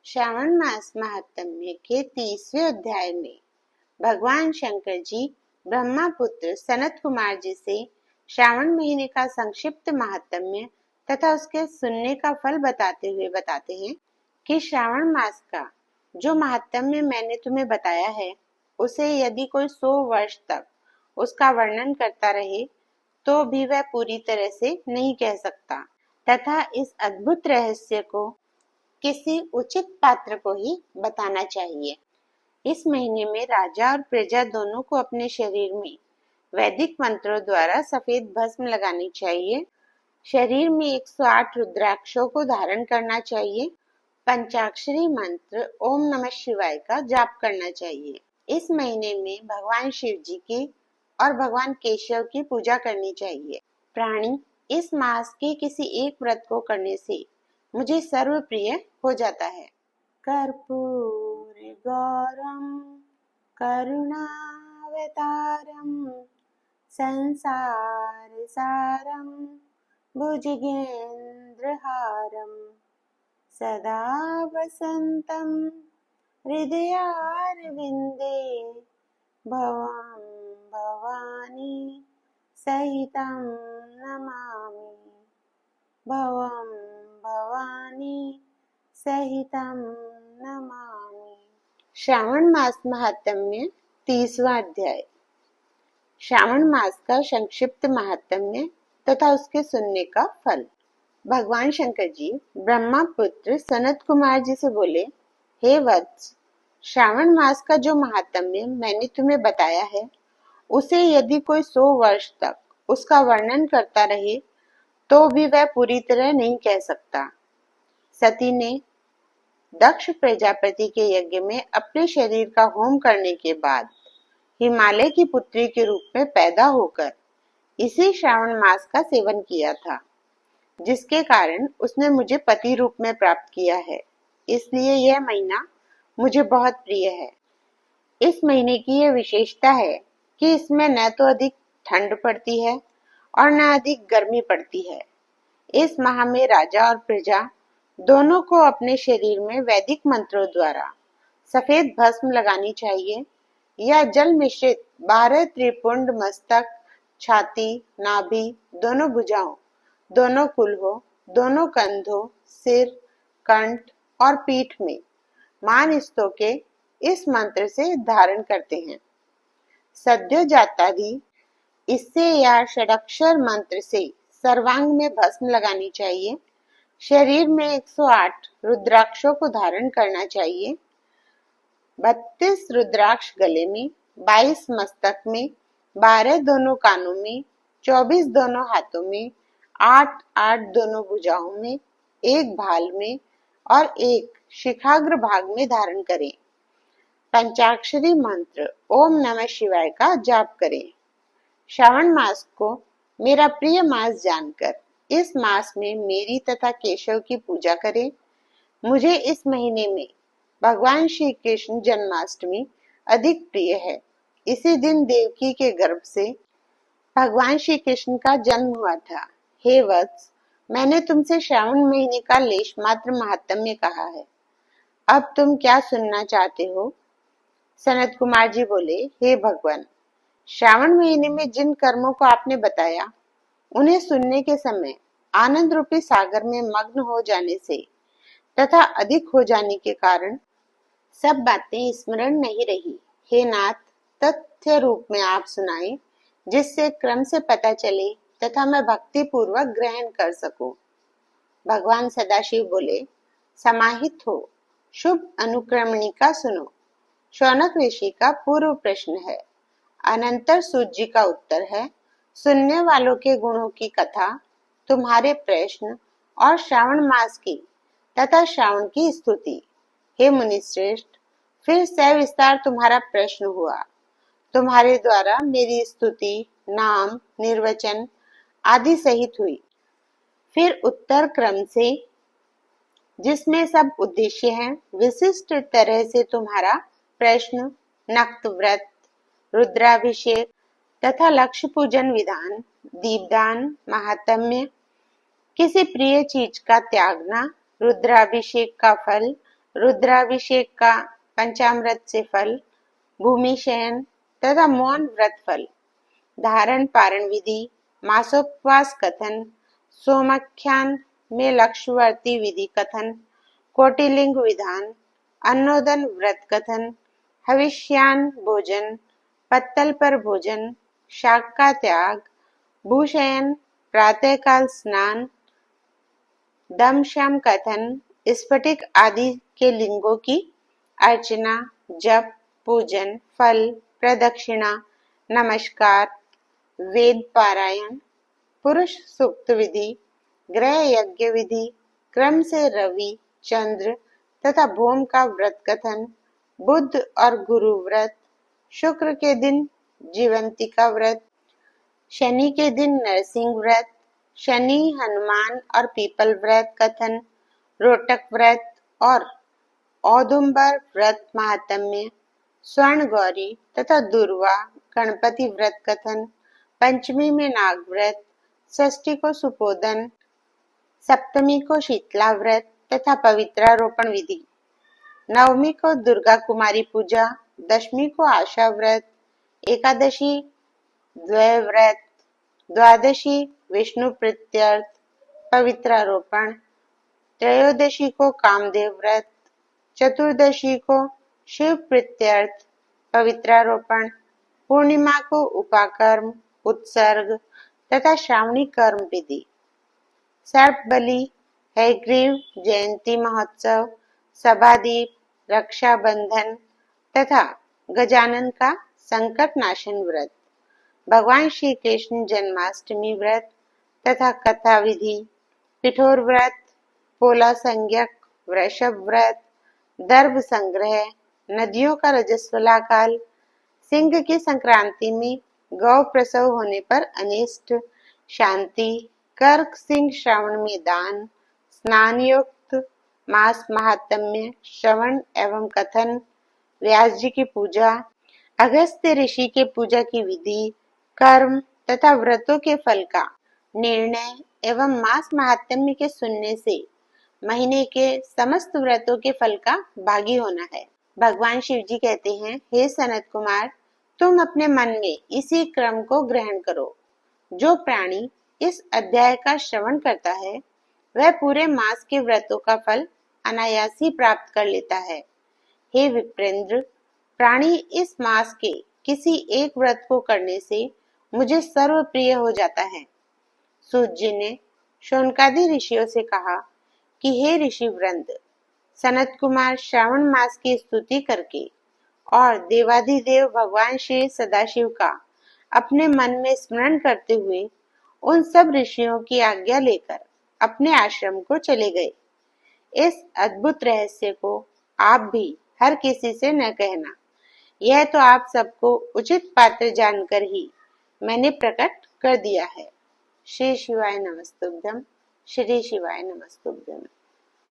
श्रावण मास महात्म्य के 30वें अध्याय में भगवान शंकर जी ब्रह्मा पुत्र सनत कुमार जी से श्रावण महीने का संक्षिप्त महात्म्य तथा उसके सुनने का फल बताते हुए बताते हैं कि श्रावण मास का जो महात्म्य मैंने तुम्हें बताया है, उसे यदि कोई 100 वर्ष तक उसका वर्णन करता रहे तो भी वह पूरी तरह से नहीं कह सकता, तथा इस अद्भुत रहस्य को किसी उचित पात्र को ही बताना चाहिए। इस महीने में राजा और प्रजा दोनों को अपने शरीर में वैदिक मंत्रों द्वारा सफेद भस्म लगानी चाहिए। शरीर में 108 रुद्राक्षों को धारण करना चाहिए। पंचाक्षरी मंत्र ओम नमः शिवाय का जाप करना चाहिए। इस महीने में भगवान शिव जी की और भगवान केशव की पूजा करनी चाहिए। प्राणी इस मास के किसी एक व्रत को करने से मुझे सर्वप्रिय हो जाता है। कर्पूर गौरम करुणावतारम संसार सारम भुजगेंद्रहारम सदा वसंतम हृदयारविंदे भवं भवानी सहितं नमामि। भवं भवानी सहितं नमामि। श्रावण मास महात्म्य 30वां अध्याय। श्रावण मास का संक्षिप्त महात्म्य तथा उसके सुनने का फल। भगवान शंकर जी ब्रह्मा पुत्र सनत कुमार जी से बोले, हे वत्स, श्रावण मास का जो महात्म्य मैंने तुम्हें बताया है, उसे यदि कोई 100 वर्ष तक उसका वर्णन करता रहे तो भी वह पूरी तरह नहीं कह सकता। सती ने दक्ष प्रजापति के यज्ञ में अपने शरीर का होम करने के बाद हिमालय की पुत्री के रूप में पैदा होकर इसी श्रावण मास का सेवन किया था, जिसके कारण उसने मुझे पति रूप में प्राप्त किया है। इसलिए यह महीना मुझे बहुत प्रिय है। इस महीने की यह विशेषता है कि इसमें न तो अधिक ठंड पड़ती है और न अधिक गर्मी पड़ती है। इस माह में राजा और प्रजा दोनों को अपने शरीर में वैदिक मंत्रों द्वारा सफेद भस्म लगानी चाहिए या जल मिश्रित 12 त्रिपुंड मस्तक, छाती, नाभि, दोनों भुजाओं, दोनों कुल्हों, दोनों कंधों, सिर, कंठ और पीठ में मानस्तों के इस मंत्र से धारण करते हैं। सद्यो जातादि इससे या षडाक्षर मंत्र से सर्वांग में भस्म लगानी चाहिए। शरीर में 108 रुद्राक्षों को धारण करना चाहिए। 32 रुद्राक्ष गले में, 22 मस्तक में, 12 दोनों कानों में, 24 दोनों हाथों में, 8 दोनों भुजाओं में, 1 भाल में और 1 शिखाग्र भाग में धारण करें। पंचाक्षरी मंत्र ओम नमः शिवाय का जाप करें। श्रावण मास को मेरा प्रिय मास जानकर इस मास में मेरी तथा केशव की पूजा करें। मुझे इस महीने में भगवान श्री कृष्ण जन्माष्टमी अधिक प्रिय है। इसी दिन देवकी के गर्भ से भगवान श्री कृष्ण का जन्म हुआ था। हे वत्स, मैंने तुमसे श्रावण महीने का लेश मात्र महात्म्य कहा है। अब तुम क्या सुनना चाहते हो? सनत कुमार जी बोले, हे भगवान, श्रावण महीने में जिन कर्मों को आपने बताया, उन्हें सुनने के समय आनंद रूपी सागर में मग्न हो जाने से तथा अधिक हो जाने के कारण सब बातें स्मरण नहीं रही। हे नाथ, तथ्य रूप में आप सुनाएं, जिससे क्रम से पता चले तथा मैं भक्ति पूर्वक ग्रहण कर सकूं। भगवान सदाशिव बोले, समाहित हो, शुभ अनुक्रमणिका सुनो। शौनक ऋषि का पूर्व प्रश्न है, अनंतर सूत जी का उत्तर है, सुनने वालों के गुणों की कथा, तुम्हारे प्रश्न और श्रावण मास की तथा श्रावण की स्तुति। हे मुनिश्रेष्ठ, फिर सविस्तार तुम्हारा प्रश्न हुआ। तुम्हारे द्वारा मेरी स्तुति, नाम, निर्वचन आदि सहित हुई। फिर उत्तर क्रम से, जिसमें सब उद्देश्य है, विशिष्ट तरह से तुम्हारा प्रश्न, नक्त व्रत, रुद्राभिषेक तथा लक्ष्य पूजन विधान, दीपदान, महात्म्य, किसी प्रिय चीज का त्यागना, रुद्राभिषेक का फल रुद्राभिषेक का पंचामृत से फल, भूमि शयन तथा मौन व्रत फल, धारण पारण विधि, मासोपवास कथन, सोमाख्यान में लक्षवर्ती विधि कथन, कोटिलिंग विधान, अन्नोदन व्रत कथन, हविष्यान भोजन, पत्तल पर भोजन, शाक का त्याग, भूशयन, प्रातःकाल स्नान, दम शम कथन, स्फटिक आदि के लिंगों की अर्चना, जप, पूजन, फल, प्रदक्षिणा, नमस्कार, वेद पारायण, पुरुष सूक्त विधि, ग्रह यज्ञ विधि, क्रम से रवि, चंद्र तथा भौम का व्रत कथन, बुध और गुरु व्रत, शुक्र के दिन जीवंतिका व्रत, शनि के दिन नरसिंह व्रत, शनि, हनुमान और पीपल व्रत कथन, रोटक व्रत और औदुंबर व्रत महात्म्य, स्वर्ण गौरी तथा दुर्वा गणपति व्रत कथन, पंचमी में नाग व्रत, षष्ठी को सुपोदन, सप्तमी को शीतला व्रत तथा पवित्रारोपण विधि, नवमी को दुर्गा कुमारी पूजा, दशमी को आशा व्रत, एकादशी द्वय व्रत, द्वादशी विष्णु प्रीत्यर्थ पवित्रारोपण, त्रयोदशी को कामदेव व्रत, चतुर्दशी को शिव प्रीत्यर्थ पवित्रारोपण, पूर्णिमा को उपाकर्म, उत्सर्ग तथा श्रावणी कर्म विधि, सर्प बलि, हयग्रीव जयंती महोत्सव, सभादीप, रक्षाबंधन तथा गजानन का संकट नाशन व्रत, भगवान श्री कृष्ण जन्माष्टमी व्रत तथा कथा विधि, पिठोर व्रत, पोला संज्ञक, वृषभ व्रत, दर्भ संग्रह, नदियों का रजस्वला काल, सिंह की संक्रांति में गौ प्रसव होने पर अनिष्ट शांति, कर्क सिंह श्रावण में दान, स्नान युक्त मास महात्म्य, श्रवण एवं कथन, व्यास जी की पूजा, अगस्त्य ऋषि के पूजा की विधि, कर्म तथा व्रतों के फल का निर्णय एवं मास महात्म्य के सुनने से महीने के समस्त व्रतों के फल का भागी होना है। भगवान शिव जी कहते हैं, हे सनत कुमार, तुम अपने मन में इसी क्रम को ग्रहण करो। जो प्राणी इस अध्याय का श्रवण करता है वह पूरे मास के व्रतों का फल अनायास ही प्राप्त कर लेता है। हे विप्रेंद्र, प्राणी इस मास के किसी एक व्रत को करने से मुझे सर्व प्रिय हो जाता है। सूत जी ने शौनकादि ऋषियों से कहा कि हे ऋषि वृंद, सनत कुमार श्रावण मास की स्तुति करके और देवाधिदेव भगवान श्री सदाशिव का अपने मन में स्मरण करते हुए उन सब ऋषियों की आज्ञा लेकर अपने आश्रम को चले गए। इस अद्भुत रहस्य को आप भी हर किसी से न कहना। यह तो आप सबको उचित पात्र जानकर ही मैंने प्रकट कर दिया है। श्री शिवाय नमस्तुभ्यम। श्री शिवाय नमस्तुभ्यम।